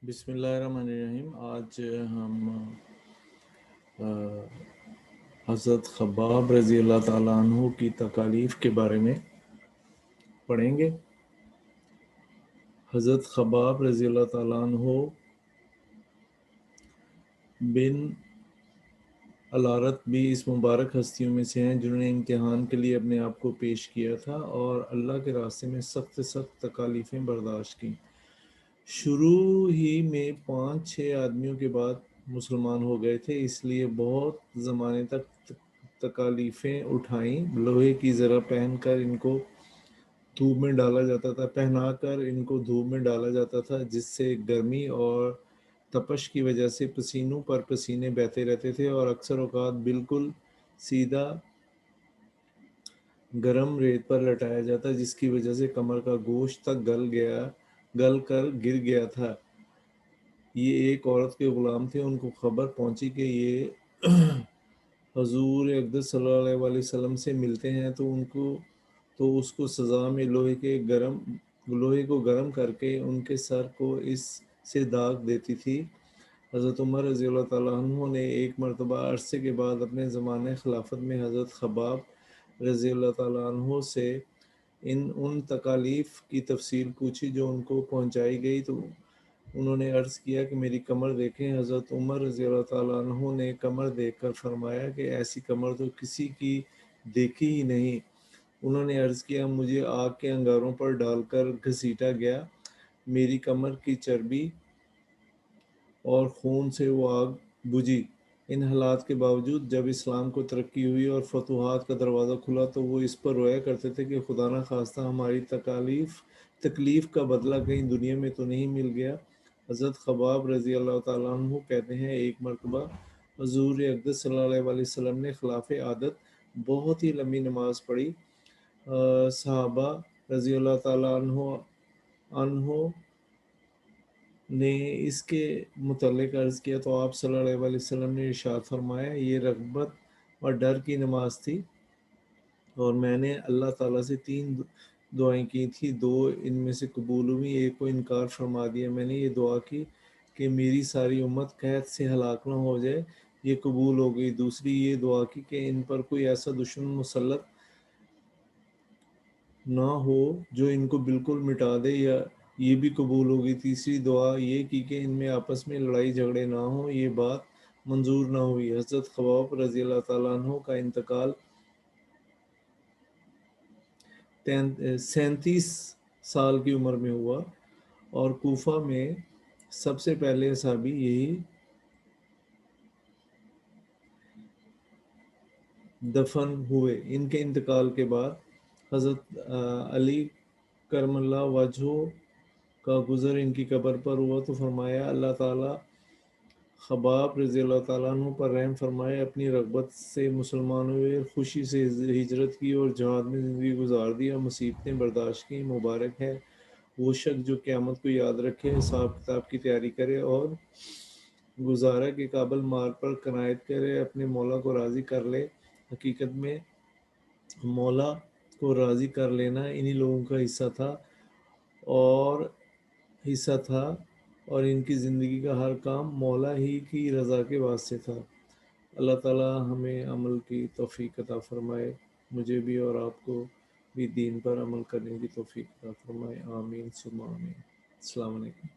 बिस्मिल्लाहिर्रहमानिर्रहीम। आज हम हज़रत ख़ब्बाब रज़ी अल्लाह ताला अन्हु की तकालीफ़ के बारे में पढ़ेंगे। हज़रत ख़ब्बाब रज़ी अल्लाह ताला अन्हु बिन अलारत भी इस मुबारक हस्तियों में से हैं जिन्होंने इम्तिहान के लिए अपने आप को पेश किया था और अल्लाह के रास्ते में सख्त सख्त तकालीफ़ें बर्दाश्त की। शुरू ही में 5-6 आदमियों के बाद मुसलमान हो गए थे, इसलिए बहुत ज़माने तक तकालीफ़ें उठाईं। लोहे की ज़रा पहनकर इनको धूप में डाला जाता था, पहनाकर इनको धूप में डाला जाता था, जिससे गर्मी और तपश की वजह से पसीनों पर पसीने बहते रहते थे और अक्सर औक़ात बिल्कुल सीधा गरम रेत पर लटाया जाता, जिसकी वजह से कमर का गोश्त तक गल कर गिर गया था। ये एक औरत के ग़ुलाम थे। उनको खबर पहुंची कि ये हजूर अक़दस सल्लल्लाहु अलैहि वसल्लम से मिलते हैं, तो उसको सज़ा में लोहे को गर्म करके उनके सर को इससे दाग देती थी। हज़रत उमर रज़ी अल्लाह ताला अन्हु ने एक मरतबा अरसे के बाद अपने ज़माने खिलाफत में हज़रत ख़ब्बाब रज़ी अल्लाह ताला अन्हु से उन तकालीफ़ की तफसील पूछी जो उनको पहुँचाई गई, तो उन्होंने अर्ज़ किया कि मेरी कमर देखें। हज़रत उमर रज़ी अल्लाह ताला अन्हु ने कमर देखकर फरमाया कि ऐसी कमर तो किसी की देखी ही नहीं। उन्होंने अर्ज़ किया, मुझे आग के अंगारों पर डालकर घसीटा गया, मेरी कमर की चर्बी और खून से वो आग बुझी। इन हालात के बावजूद जब इस्लाम को तरक्की हुई और फतूहात का दरवाज़ा खुला, तो वो इस पर रोया करते थे कि खुदा न खास्ता हमारी तकलीफ़ का बदला कहीं दुनिया में तो नहीं मिल गया। हज़रत ख़ब्बाब रज़ी अल्लाह ताला अन्हु कहते हैं, एक मरतबा हुज़ूर अक़दस सल्लल्लाहु अलैहि वसल्लम ने खिलाफ़ आदत बहुत ही लंबी नमाज़ पढ़ी। सहाबा रज़ी अल्लाह ताला अन्हु ने इसके मुतल्लिक़ अर्ज़ किया, तो आप सल्लल्लाहु अलैहि वसल्लम ने इरशाद फरमाया, ये रग़बत और डर की नमाज़ थी और मैंने अल्लाह ताला से 3 दुआएं की थी, 2 इनमें से कबूल हुई, एक को इनकार फरमा दिया। मैंने ये दुआ की कि मेरी सारी उम्मत क़हत से हलाक ना हो जाए, ये कबूल हो गई। दूसरी ये दुआ की कि इन पर कोई ऐसा दुश्मन मुसल्लत ना हो जो इनको बिल्कुल मिटा दे, या ये भी कबूल होगी। तीसरी दुआ ये की कि इनमें आपस में लड़ाई झगड़े ना हो, ये बात मंजूर ना हुई। हज़रत ख़ब्बाब रज़ी अल्लाह ताला अन्हु का इंतकाल 37 साल की उम्र में हुआ और कूफा में सबसे पहले सहाबी यही दफन हुए। इनके इंतकाल के बाद हज़रत अली करमल्लाहु वजहू का गुज़र इनकी कब्र पर हुआ, तो फरमाया, अल्लाह ताला ख़ब्बाब रज़ी अल्लाह ताला अन्हु पर रहम फरमाए। अपनी रग़बत से मुसलमान हुए, खुशी से हिजरत की और जहाद में ज़िंदगी गुजार दी और मुसीबतें बर्दाश्त की। मुबारक है वो शख्स जो क़यामत को याद रखे, हिसाब किताब की तैयारी करे और गुज़ारा के काबिल माल पर कनायत करे, अपने मौला को राज़ी कर ले। हकीकत में मौला को राज़ी कर लेना इन्हीं लोगों का और हिस्सा था और इनकी ज़िंदगी का हर काम मौला ही की रज़ा के वास्ते था। अल्लाह ताला हमें अमल की तौफ़ीक़ अता फ़रमाए, मुझे भी और आपको भी दीन पर अमल करने की तौफ़ीक़ अता फ़रमाए। आमीन सुम्मा आमीन। अस्सलाम वालेकुम।